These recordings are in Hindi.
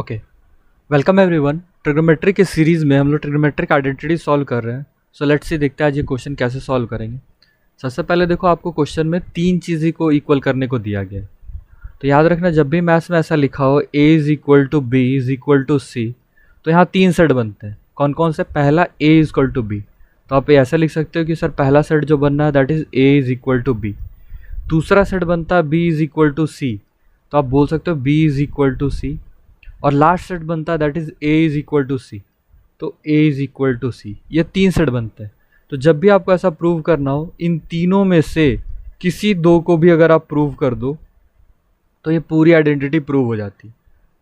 Okay, welcome everyone. ट्रिग्नोमेट्री के सीरीज़ में हम लोग ट्रिग्नोमेट्रिक आइडेंटिटी सॉल्व कर रहे हैं। सो लेट्स सी, देखते हैं आज ये क्वेश्चन कैसे सॉल्व करेंगे। सबसे पहले देखो, आपको क्वेश्चन में तीन चीज़ें को इक्वल करने को दिया गया है। तो याद रखना, जब भी मैथ्स में ऐसा लिखा हो a is equal to B is equal to C, तो यहाँ तीन सेट बनते हैं। कौन कौन से? पहला a is equal to b, तो आप ऐसा लिख सकते हो कि सर पहला सेट जो बनना है that is a is equal to B. दूसरा सेट बनता है b is equal to C, तो आप बोल सकते हो b is equal to C. और लास्ट सेट बनता है that is a is equal to C, तो a is equal to C. ये तीन सेट बनते हैं। तो जब भी आपको ऐसा प्रूव करना हो, इन तीनों में से किसी दो को भी अगर आप प्रूव कर दो तो ये पूरी आइडेंटिटी प्रूव हो जाती है।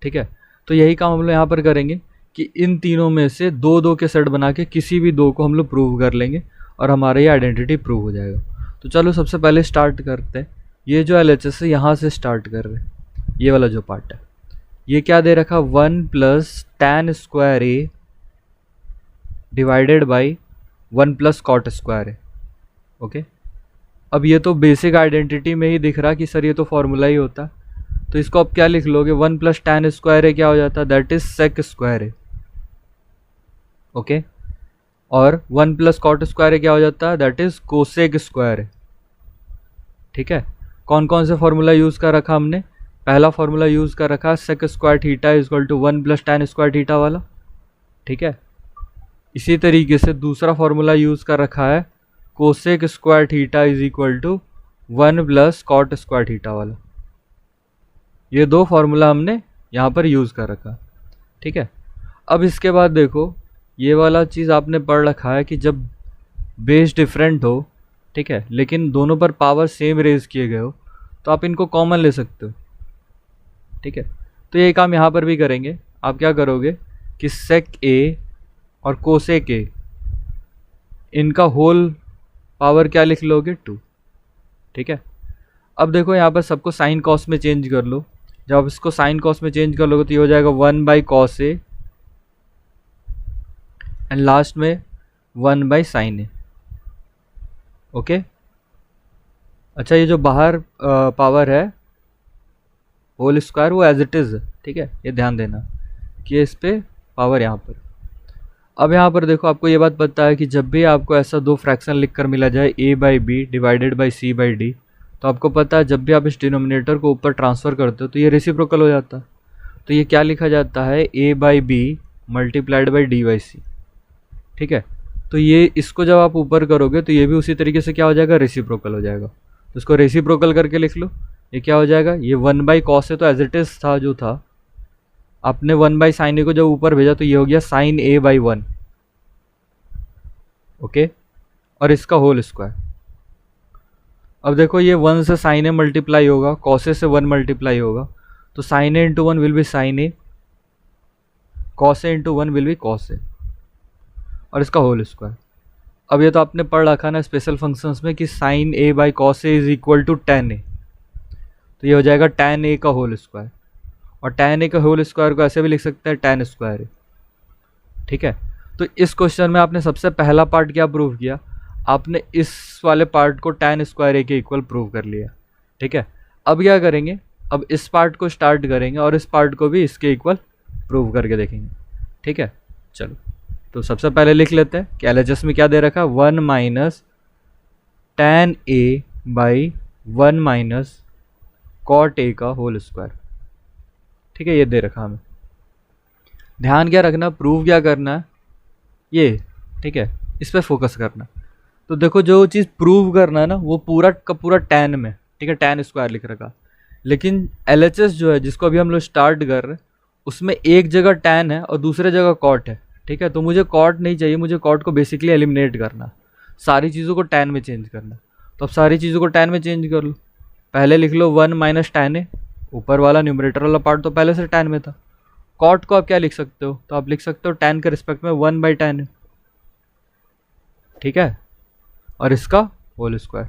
ठीक है, तो यही काम हम लोग यहाँ पर करेंगे कि इन तीनों में से दो दो के सेट बना के किसी भी दो को हम लोग प्रूव कर लेंगे और हमारा ये आइडेंटिटी प्रूव हो जाएगा। तो चलो सबसे पहले स्टार्ट करते हैं। ये जो LHS है यहाँ से स्टार्ट कर रहे हैं। ये वाला जो पार्ट है, ये क्या दे रखा? 1 plus tan square a divided by 1 plus cot square a. Okay, अब ये तो बेसिक आइडेंटिटी में ही दिख रहा कि सर ये तो फॉर्मूला ही होता। तो इसको आप क्या लिख लोगे? 1 प्लस tan स्क्वायर ए क्या हो जाता है? That is sec square a. Okay, और 1 प्लस कॉट स्क्वायर ए क्या हो जाता है? दैट इज कोसेक स्क्वायर ए। ठीक है, कौन कौन से फॉर्मूला यूज़ कर रखा हमने? पहला फॉर्मूला यूज़ कर रखा sec square theta is equal to 1 plus tan square theta वाला। ठीक है, इसी तरीके से दूसरा फॉर्मूला यूज़ कर रखा है cosec square theta is equal to 1 plus cot square theta वाला। ये दो फार्मूला हमने यहाँ पर यूज़ कर रखा। ठीक है, अब इसके बाद देखो, ये वाला चीज़ आपने पढ़ रखा है कि जब बेस डिफरेंट हो, ठीक है, लेकिन दोनों पर पावर सेम रेज किए गए हो, तो आप इनको कॉमन ले सकते हो। ठीक है, तो ये काम यहाँ पर भी करेंगे। आप क्या करोगे कि सेक ए और कोसेक ए, इनका होल पावर क्या लिख लोगे? 2। ठीक है, अब देखो यहाँ पर सबको साइन कॉस में चेंज कर लो। जब आप इसको साइन कॉस में चेंज कर लोगे तो ये हो जाएगा 1 by cos A and last में 1 बाई साइन ए। ओके, अच्छा, ये जो बाहर पावर है होल स्क्वायर, वो एज इट इज़। ठीक है, ये ध्यान देना कि इस पे पावर यहाँ पर। अब यहाँ पर देखो, आपको ये बात पता है कि जब भी आपको ऐसा दो फ्रैक्शन लिख कर मिला जाए a by b divided by c by d, तो आपको पता है जब भी आप इस डिनोमिनेटर को ऊपर ट्रांसफ़र करते हो तो ये रेसिप्रोकल हो जाता है। तो ये क्या लिखा जाता है? a by B multiplied by D by C. ठीक है, तो ये इसको जब आप ऊपर करोगे तो ये भी उसी तरीके से क्या हो जाएगा? रेसिप्रोकल हो जाएगा। तो इसको रेसिप्रोकल करके लिख लो। ये क्या हो जाएगा? ये 1 बाई कॉस है तो एज इट इज़ था जो था, आपने 1 बाई साइन ए को जब ऊपर भेजा तो ये हो गया साइन ए बाई 1। ओके, और इसका होल स्क्वायर। अब देखो, ये 1 से साइन ए मल्टीप्लाई होगा, कॉस ए से 1 मल्टीप्लाई होगा, तो sine A into 1 will be sine A, cos A into 1 will be cos A, और इसका होल स्क्वायर। अब ये तो आपने पढ़ रखा ना स्पेशल फंक्शंस में कि sine a by cos a is equal to tan a, तो ये हो जाएगा tan ए का होल स्क्वायर। और tan ए का होल स्क्वायर को ऐसे भी लिख सकते हैं tan स्क्वायर ए। ठीक है, तो इस क्वेश्चन में आपने सबसे पहला पार्ट क्या प्रूव किया? आपने इस वाले पार्ट को tan स्क्वायर ए के इक्वल प्रूव कर लिया। ठीक है, अब क्या करेंगे? अब इस पार्ट को स्टार्ट करेंगे और इस पार्ट को भी इसके इक्वल प्रूव करके देखेंगे। ठीक है, चलो, तो सबसे पहले लिख लेते हैं कि LHS में क्या दे रखा है? 1 minus tan a by 1 minus cot a का होल स्क्वायर। ठीक है, ये दे रखा हमें। ध्यान क्या रखना, प्रूव क्या करना है ये। ठीक है, इस पर फोकस करना। तो देखो, जो चीज़ प्रूव करना है ना, वो पूरा का पूरा tan में, ठीक है, tan स्क्वायर लिख रखा। लेकिन LHS जो है, जिसको अभी हम लोग स्टार्ट कर रहे हैं, उसमें एक जगह tan है और दूसरे जगह कॉट है। ठीक है, तो मुझे कॉट नहीं चाहिए, मुझे कॉट को बेसिकली एलिमिनेट करना, सारी चीज़ों को tan में चेंज करना। तो अब सारी चीज़ों को tan में चेंज कर लो। पहले लिख लो 1 माइनस tan ए, ऊपर वाला न्यूमरेटर वाला पार्ट तो पहले से tan में था। कॉट को आप क्या लिख सकते हो? तो आप लिख सकते हो tan के रिस्पेक्ट में 1 बाई tan है। ठीक है, और इसका होल स्क्वायर।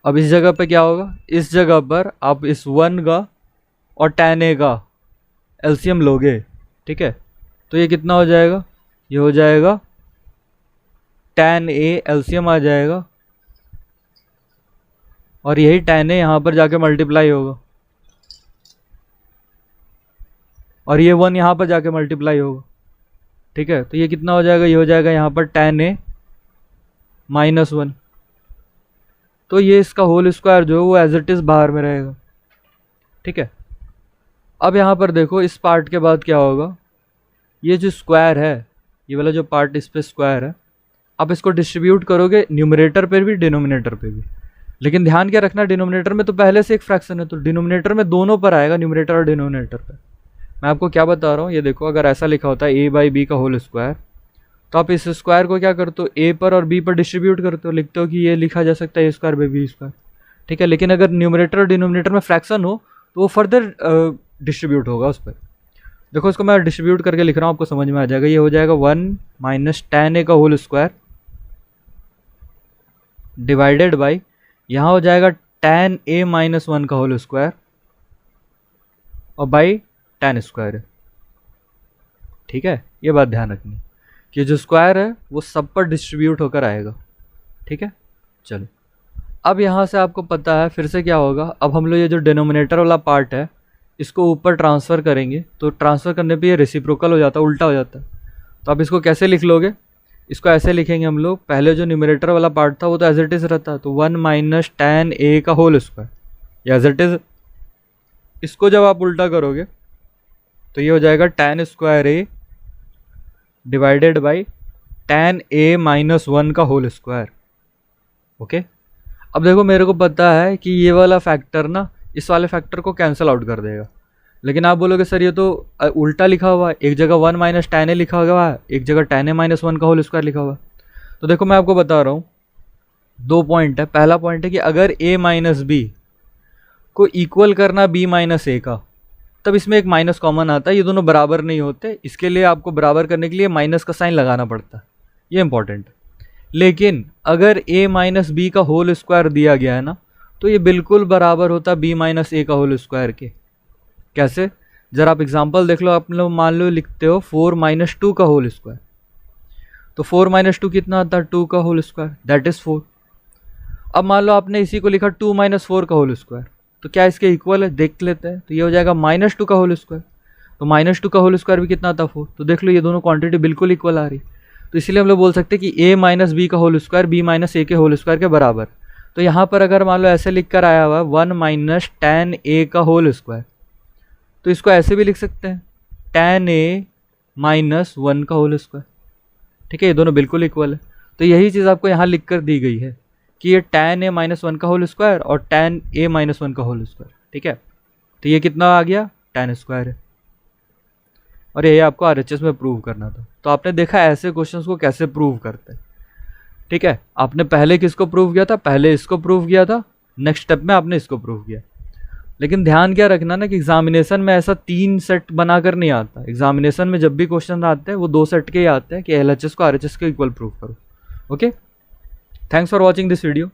अब इस जगह पे क्या होगा? इस जगह पर आप इस 1 का और tan ए का एलसीएम लोगे। ठीक है, तो ये कितना हो जाएगा? ये हो जाएगा tan ए एलसीएम आ जाएगा, और यही tan ए यहाँ पर जाके मल्टीप्लाई होगा। और ये 1 यहाँ पर जाके मल्टीप्लाई होगा, ठीक है। तो ये कितना हो जाएगा, ये हो जाएगा यहाँ पर tan a -1। तो ये इसका होल स्क्वायर जो है वो एज इट इज़ बाहर में रहेगा, ठीक है। अब यहाँ पर देखो इस पार्ट के बाद क्या होगा, ये जो स्क्वायर है, ये वाला जो पार्ट इस पे स्क्वायर है, आप इसको डिस्ट्रीब्यूट करोगे न्यूमरेटर पे भी डिनोमिनेटर पे भी। लेकिन ध्यान क्या रखना, डिनोमिनेटर में तो पहले से एक फ्रैक्शन है, तो डिनोमिनेटर में दोनों पर आएगा, न्यूमरेटर और डिनोमिनेटर पे। मैं आपको क्या बता रहा हूँ, ये देखो अगर ऐसा लिखा होता है a/b का होल स्क्वायर, तो आप इस स्क्वायर को क्या करते हो, a पर और b पर डिस्ट्रीब्यूट करते हो, लिखते हो कि ये लिखा जा सकता है a²/b², ठीक है। लेकिन अगर न्यूमरेटर और डिनोमिनेटर में फ्रैक्शन हो तो वो फर्दर डिस्ट्रीब्यूट होगा उस पर। देखो इसको मैं डिस्ट्रीब्यूट करके लिख रहा हूँ, आपको समझ में आ जाएगा। ये हो जाएगा 1 - tan a का होल स्क्वायर डिवाइडेड बाई, यहाँ हो जाएगा tan a - 1 का होल स्क्वायर और बाई tan स्क्वायर, ठीक है। ये बात ध्यान रखनी कि जो स्क्वायर है वो सब पर डिस्ट्रीब्यूट होकर आएगा, ठीक है। चलो अब यहाँ से आपको पता है फिर से क्या होगा, अब हम लोग ये जो डिनोमिनेटर वाला पार्ट है इसको ऊपर ट्रांसफ़र करेंगे, तो ट्रांसफ़र करने पे ये रेसिप्रोकल हो जाता है, उल्टा हो जाता है। तो आप इसको कैसे लिख लोगे, इसको ऐसे लिखेंगे हम लोग, पहले जो न्यूमरेटर वाला पार्ट था वो तो एज इट इज़ रहता है, तो 1 - tan a का whole square as it is. इसको जब आप उल्टा करोगे तो ये हो जाएगा tan square a divided by tan a - 1 का होल स्क्वायर, ओके। अब देखो मेरे को पता है कि ये वाला फैक्टर ना इस वाले फैक्टर को कैंसिल आउट कर देगा, लेकिन आप बोलोगे सर ये तो उल्टा लिखा हुआ है, एक जगह 1 - tan a लिखा हुआ है, एक जगह tan a - 1 का होल स्क्वायर लिखा हुआ है। तो देखो मैं आपको बता रहा हूँ, दो पॉइंट है। पहला पॉइंट है कि अगर a - b को इक्वल करना b - a का, तब इसमें एक माइनस कॉमन आता है, ये दोनों बराबर नहीं होते, इसके लिए आपको बराबर करने के लिए माइनस का साइन लगाना पड़ता है, ये इंपॉर्टेंट है। लेकिन अगर a - b का होल स्क्वायर दिया गया है ना, तो ये बिल्कुल बराबर होता b - a का होल स्क्वायर के। कैसे, जरा आप एग्जांपल देख लो। आप लोग मान लो लिखते हो 4 - 2 का होल स्क्वायर, तो 4 - 2 कितना आता है, 2 का होल स्क्वायर, दैट इज 4। अब मान लो आपने इसी को लिखा 2 - 4 का होल स्क्वायर, तो क्या इसके इक्वल है, देख लेते हैं। तो ये हो जाएगा -2 का होल स्क्वायर, तो -2 का होल स्क्वायर भी कितना आता है, 4। तो देख लो ये दोनों क्वांटिटी बिल्कुल इक्वल आ रही, तो इसलिए हम लोग बोल सकते हैं कि a - b का होल स्क्वायर b - a के होल स्क्वायर के बराबर। तो यहाँ पर अगर मान लो ऐसे लिख कर आया हुआ 1 - tan a का होल स्क्वायर, तो इसको ऐसे भी लिख सकते हैं tan a - 1 का होल स्क्वायर, ठीक है। ये दोनों बिल्कुल इक्वल है। तो यही चीज़ आपको यहाँ लिख कर दी गई है कि ये tan a - 1 का होल स्क्वायर और tan a - 1 का होल स्क्वायर, ठीक है। तो ये कितना आ गया, tan स्क्वायर है, और ये आपको RHS में प्रूव करना था। तो आपने देखा ऐसे क्वेश्चंस को कैसे प्रूव करते हैं, ठीक है। आपने पहले किसको प्रूव किया था, पहले इसको प्रूव किया था, नेक्स्ट स्टेप में आपने इसको प्रूव किया। लेकिन ध्यान क्या रखना ना कि एग्जामिनेशन में ऐसा 3 सेट बनाकर नहीं आता। एग्जामिनेशन में जब भी क्वेश्चन आते हैं वो 2 सेट के ही आते हैं कि LHS को RHS के इक्वल प्रूव करो, okay. Thanks for watching this video.